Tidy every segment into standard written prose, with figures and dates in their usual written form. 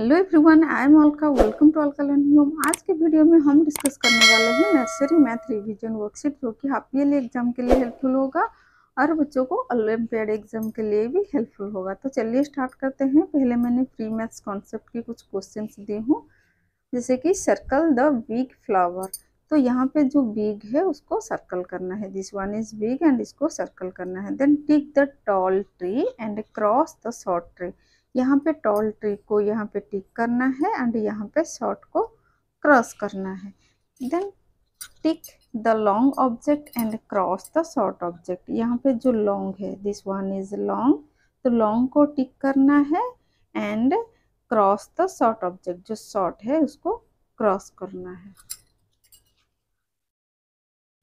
Hello everyone, I am Alka. Welcome to Alka learning home. आज के video में हम डिस्कस करने वाले हैं नर्सरी मैथ रिवीजन वर्कशीट, जो कि हाफ ईयरली एग्जाम के लिए हेल्पफुल होगा और बच्चों को ओलंपियाड एग्जाम के लिए भी हेल्पफुल होगा। तो चलिए स्टार्ट करते हैं। पहले मैंने प्री मैथ्स कॉन्सेप्ट के कुछ क्वेश्चंस दिए हूँ, जैसे कि सर्कल द बिग फ्लावर। तो यहाँ पे जो बिग है उसको सर्कल करना है, this one is big and इसको सर्कल करना है। Then tick the tall tree and cross the short tree. यहाँ पे टॉल ट्री को यहाँ पे टिक करना है एंड यहाँ पे शॉर्ट को क्रॉस करना है। Then tick the long object and cross the short object. यहाँ पे जो लॉन्ग है, दिस वन इज लॉन्ग, तो लॉन्ग को टिक करना है and cross the short object, जो शॉर्ट है उसको क्रॉस करना है।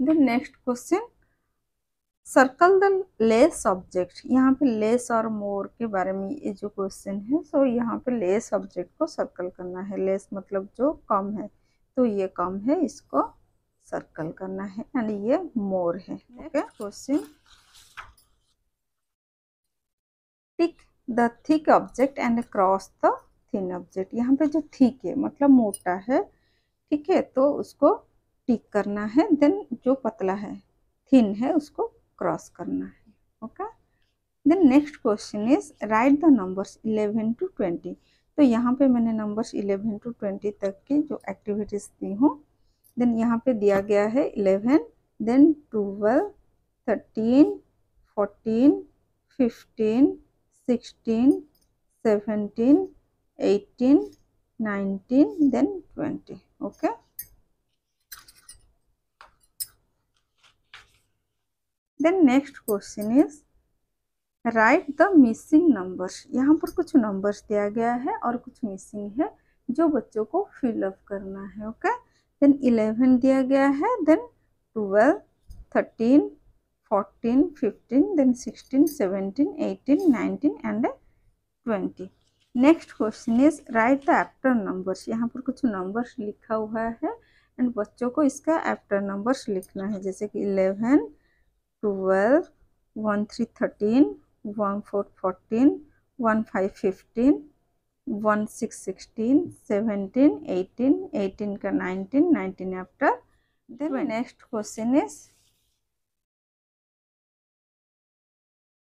Then next question, circle the less object. यहाँ पे लेस और मोर के बारे में ये जो क्वेश्चन है, सो यहाँ पे लेस ऑब्जेक्ट को सर्कल करना है। लेस मतलब जो कम है, तो ये कम है, इसको सर्कल करना है एंड ये मोर है। Okay, question tick the thick object and cross the thin object. यहाँ पे जो थिक है मतलब मोटा है, ठीक है, तो उसको टिक करना है। देन जो पतला है, थिन है, उसको क्रॉस करना है। Okay, then next question is write the numbers 11 to 20। तो यहाँ पे मैंने नंबर्स 11 to 20 तक की जो एक्टिविटीज दी हूँ। देन यहाँ पे दिया गया है 11, then 12, 13, 14, 15, 16, 17, 18, 19, then 20। Okay, then next question is write the missing numbers. यहाँ पर कुछ नंबर्स दिया गया है और कुछ मिसिंग है, जो बच्चों को फिलअप करना है। ओके, देन 11 दिया गया है, then 12, 13, 14, 15, then 16, 17, 18, 19 and 20। Next question is write the after numbers. यहाँ पर कुछ नंबर्स लिखा हुआ है एंड बच्चों को इसका आफ्टर नंबर्स लिखना है, जैसे कि 11, 12, 1, 3, 13, 1, 4, 14, 1, 5, 15, 1, 6, 16, 17, 18, 18 का 19, 19 after. Then next question is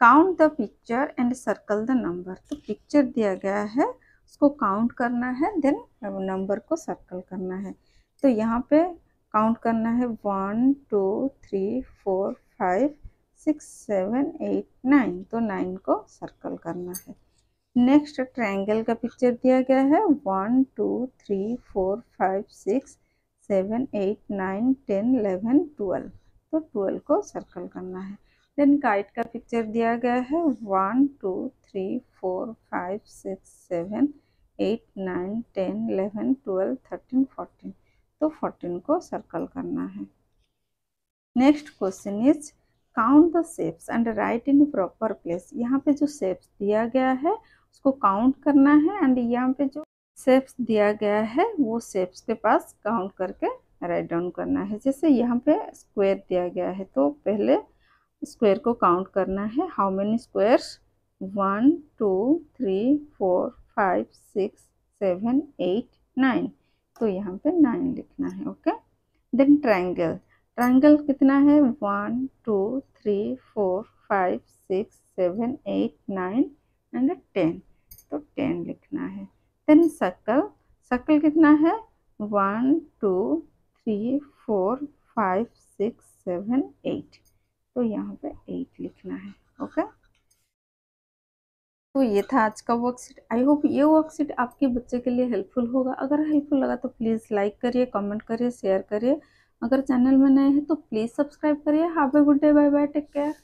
count the picture and circle the number. तो पिक्चर दिया गया है, उसको काउंट करना है, देन नंबर को सर्कल करना है। तो यहाँ पे काउंट करना है 1, 2, 3, 4, 5, 6, 7, 8, 9, तो 9 को सर्कल करना है। नेक्स्ट ट्रायंगल का पिक्चर दिया गया है, 1, 2, 3, 4, 5, 6, 7, 8, 9, 10, 11, 12, तो 12 को सर्कल करना है। देन काइट का पिक्चर दिया गया है, 1, 2, 3, 4, 5, 6, 7, 8, 9, 10, 11, 12, 13, 14, तो 14 को सर्कल करना है। Next question is count the shapes and right in proper place. यहाँ पे जो शेप्स दिया गया है उसको काउंट करना है एंड यहाँ पे जो शेप्स दिया गया है वो शेप्स के पास काउंट करके राइट डाउन करना है। जैसे यहाँ पे स्क्वायर दिया गया है, तो पहले स्क्वायर को काउंट करना है, हाउ मेनी स्क्वायर्स, 1, 2, 3, 4, 5, 6, 7, 8, 9, तो यहाँ पे 9 लिखना है। ओके, देन ट्रायंगल, ट्रायंगल कितना है, 1, 2, 3, 4, 5, 6, 7, 8, 9 एंड 10, तो 10 लिखना है। देन सर्कल, सर्कल कितना है, 1, 2, 3, 4, 5, 6, 7, 8, तो यहाँ पे 8 लिखना है। ओके, तो ये था आज का वर्कशीट। आई होप ये वर्कशीट आपके बच्चे के लिए हेल्पफुल होगा। अगर हेल्पफुल लगा तो प्लीज़ लाइक करिए, कमेंट करिए, शेयर करिए। अगर चैनल में नए हैं तो प्लीज़ सब्सक्राइब करिए। Have a good day, bye bye, take care.